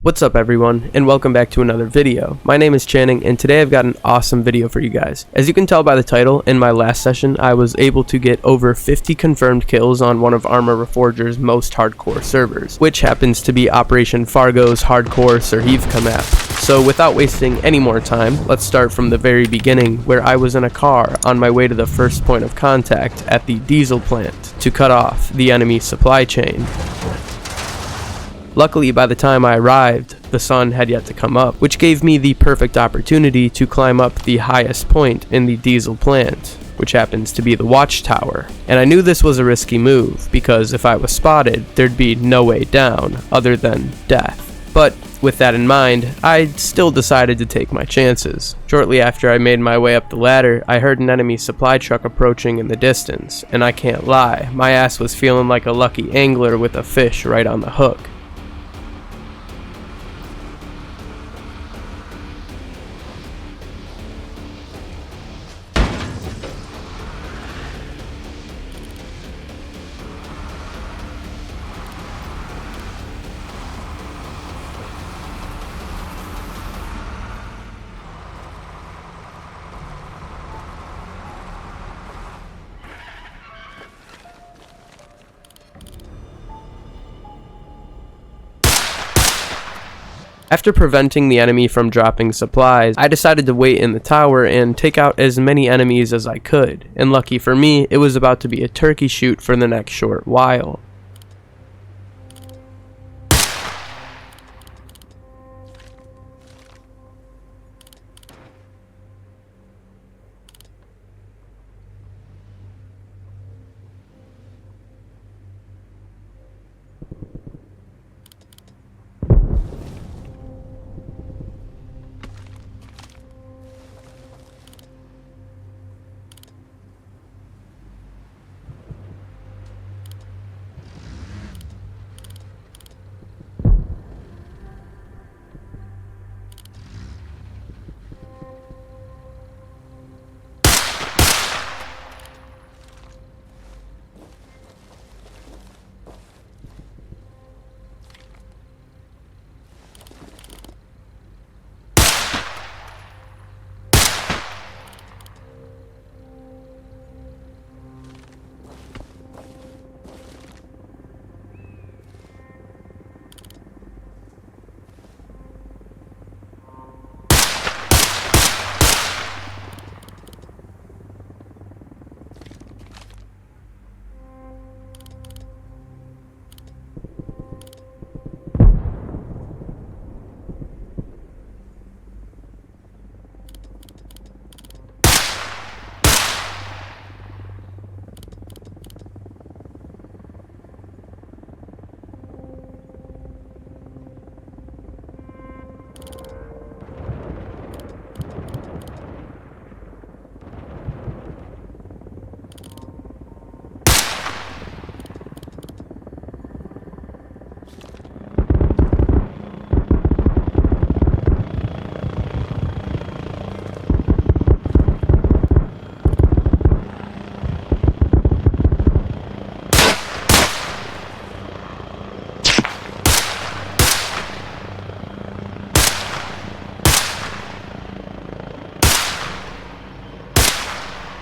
What's up everyone, and welcome back to another video. My name is Channing, and today I've got an awesome video for you guys. As you can tell by the title, in my last session I was able to get over 50 confirmed kills on one of Arma Reforger's most hardcore servers, which happens to be Operation Fargo's hardcore Serhiivka map. So without wasting any more time, let's start from the very beginning, where I was in a car on my way to the first point of contact at the diesel plant to cut off the enemy supply chain. Luckily, by the time I arrived, the sun had yet to come up, which gave me the perfect opportunity to climb up the highest point in the diesel plant, which happens to be the watchtower. And I knew this was a risky move, because if I was spotted, there'd be no way down other than death. But with that in mind, I still decided to take my chances. Shortly after I made my way up the ladder, I heard an enemy supply truck approaching in the distance, and I can't lie, my ass was feeling like a lucky angler with a fish right on the hook. After preventing the enemy from dropping supplies, I decided to wait in the tower and take out as many enemies as I could, and lucky for me, it was about to be a turkey shoot for the next short while.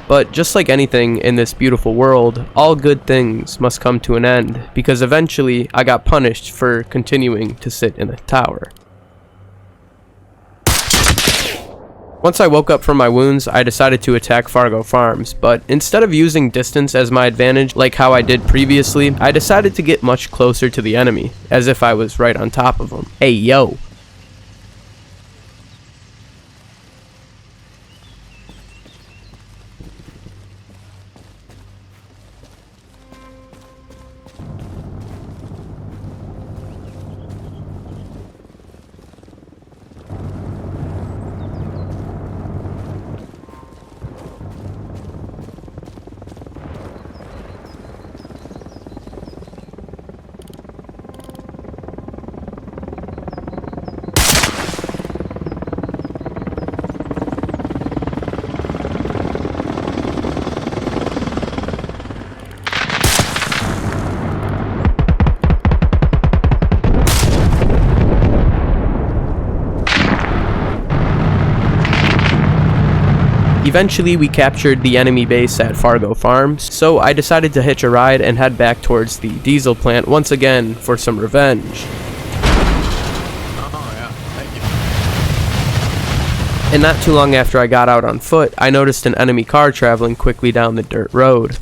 But just like anything in this beautiful world, all good things must come to an end, because eventually I got punished for continuing to sit in a tower. Once I woke up from my wounds, I decided to attack Fargo Farms, but instead of using distance as my advantage like how I did previously, I decided to get much closer to the enemy, as if I was right on top of them. Hey yo! Eventually, we captured the enemy base at Fargo Farms, so I decided to hitch a ride and head back towards the diesel plant once again for some revenge. Oh, yeah. Thank you. And not too long after I got out on foot, I noticed an enemy car traveling quickly down the dirt road.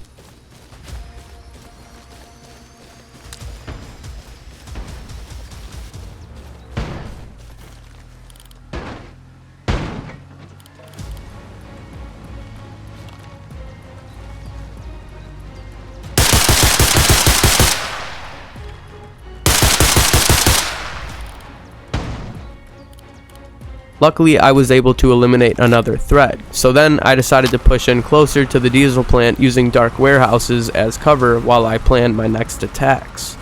Luckily, I was able to eliminate another threat, so then I decided to push in closer to the diesel plant using dark warehouses as cover while I planned my next attacks.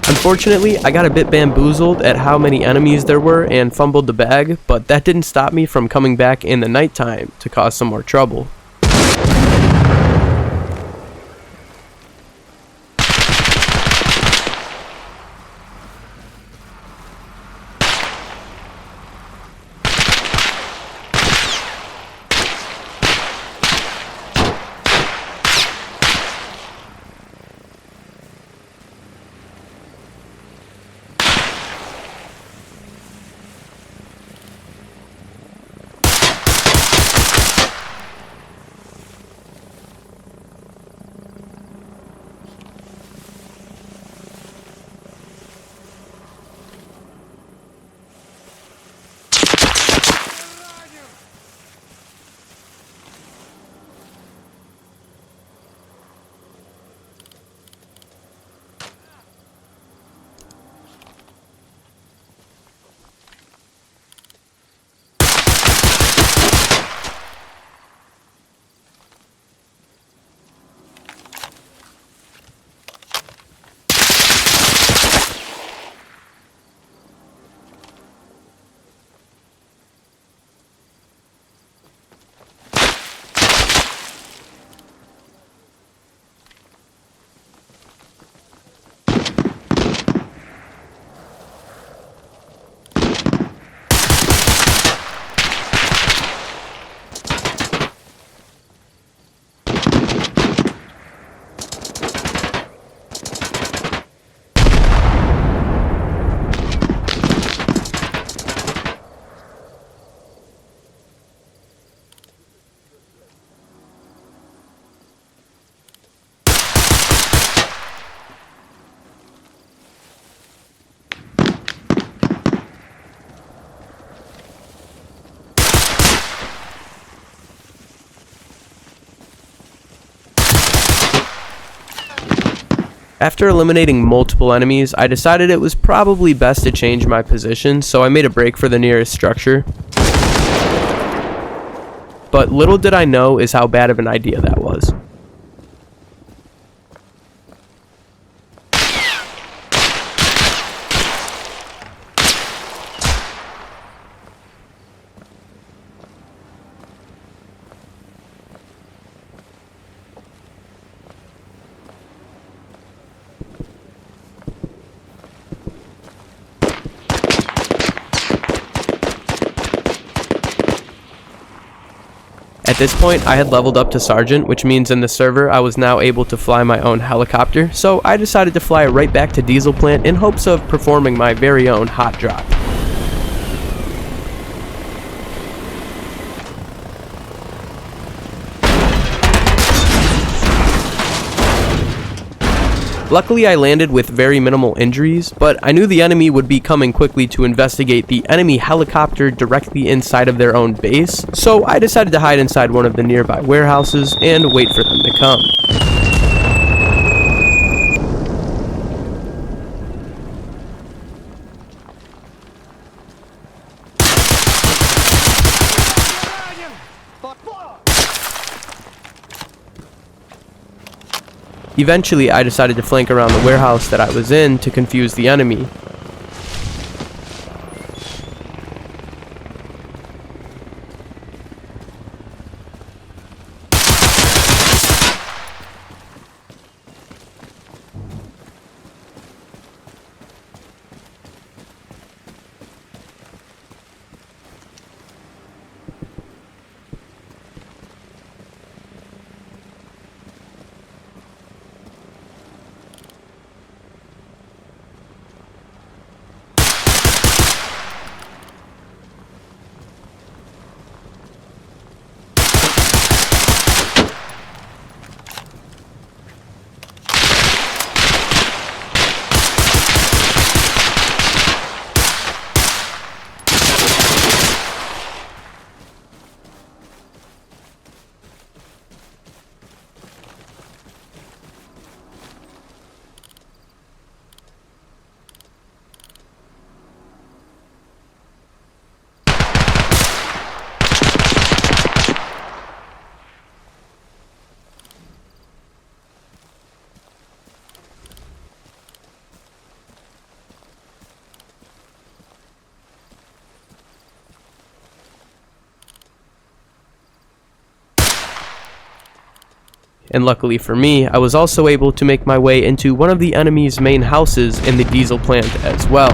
Unfortunately, I got a bit bamboozled at how many enemies there were and fumbled the bag, but that didn't stop me from coming back in the nighttime to cause some more trouble. After eliminating multiple enemies, I decided it was probably best to change my position, so I made a break for the nearest structure. But little did I know is how bad of an idea that was. this point, I had leveled up to sergeant, which means in the server I was now able to fly my own helicopter, so I decided to fly right back to Diesel Plant in hopes of performing my very own hot drop. Luckily, I landed with very minimal injuries, but I knew the enemy would be coming quickly to investigate the enemy helicopter directly inside of their own base, so I decided to hide inside one of the nearby warehouses and wait for them to come. Eventually, I decided to flank around the warehouse that I was in to confuse the enemy. And luckily for me, I was also able to make my way into one of the enemy's main houses in the Diesel Plant as well.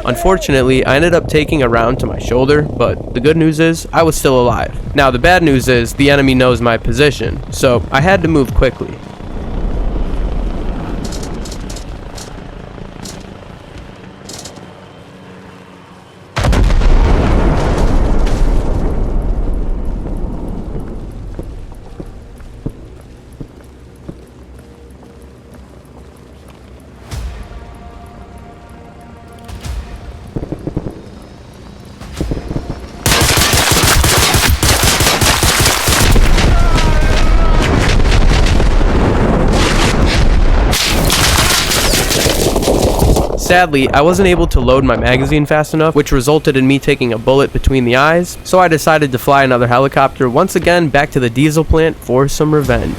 Unfortunately, I ended up taking a round to my shoulder, but the good news is I was still alive. Now the bad news is the enemy knows my position, so I had to move quickly. Sadly, I wasn't able to load my magazine fast enough, which resulted in me taking a bullet between the eyes, so I decided to fly another helicopter once again back to the Diesel Plant for some revenge.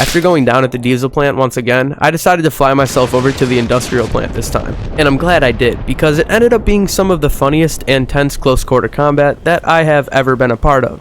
After going down at the diesel plant once again, I decided to fly myself over to the industrial plant this time. And I'm glad I did, because it ended up being some of the funniest and tense close quarter combat that I have ever been a part of.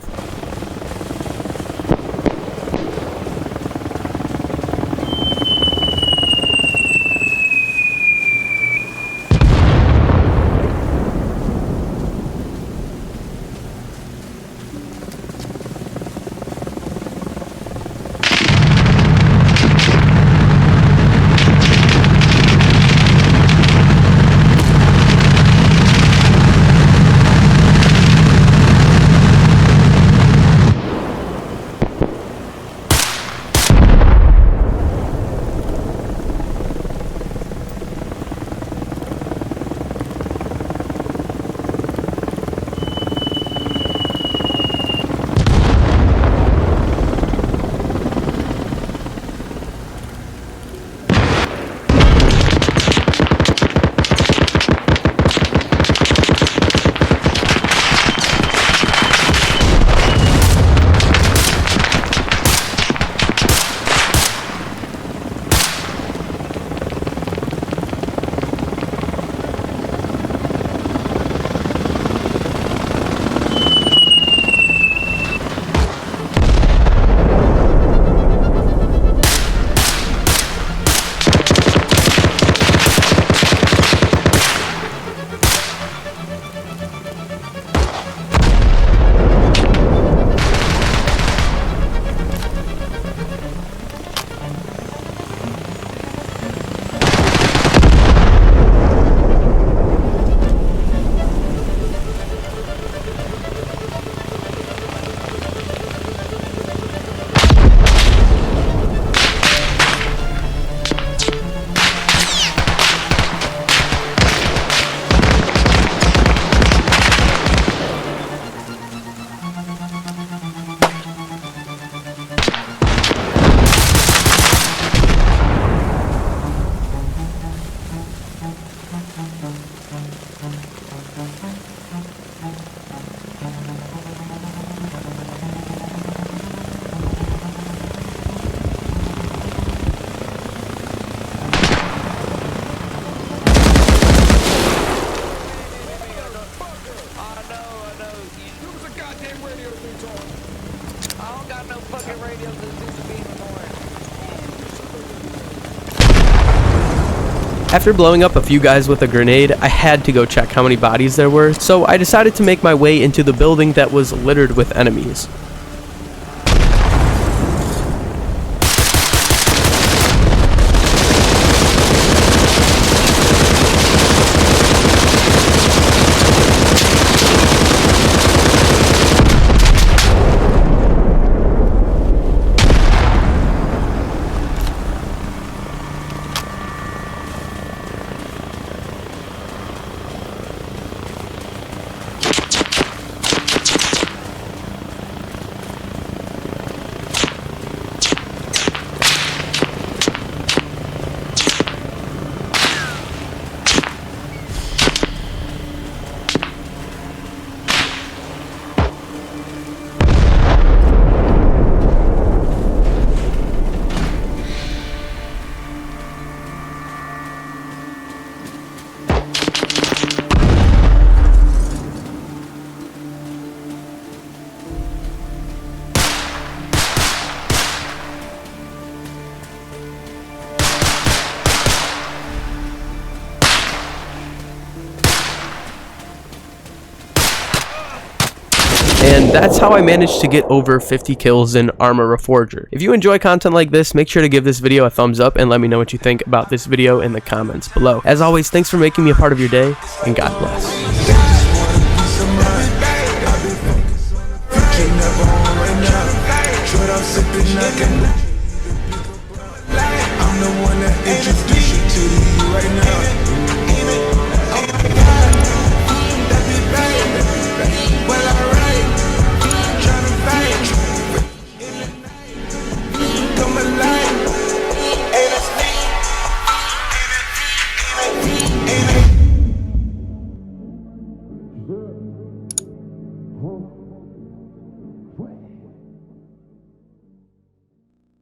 After blowing up a few guys with a grenade, I had to go check how many bodies there were, so I decided to make my way into the building that was littered with enemies. And that's how I managed to get over 50 kills in Arma Reforger. If you enjoy content like this, make sure to give this video a thumbs up and let me know what you think about this video in the comments below. As always, thanks for making me a part of your day, and God bless.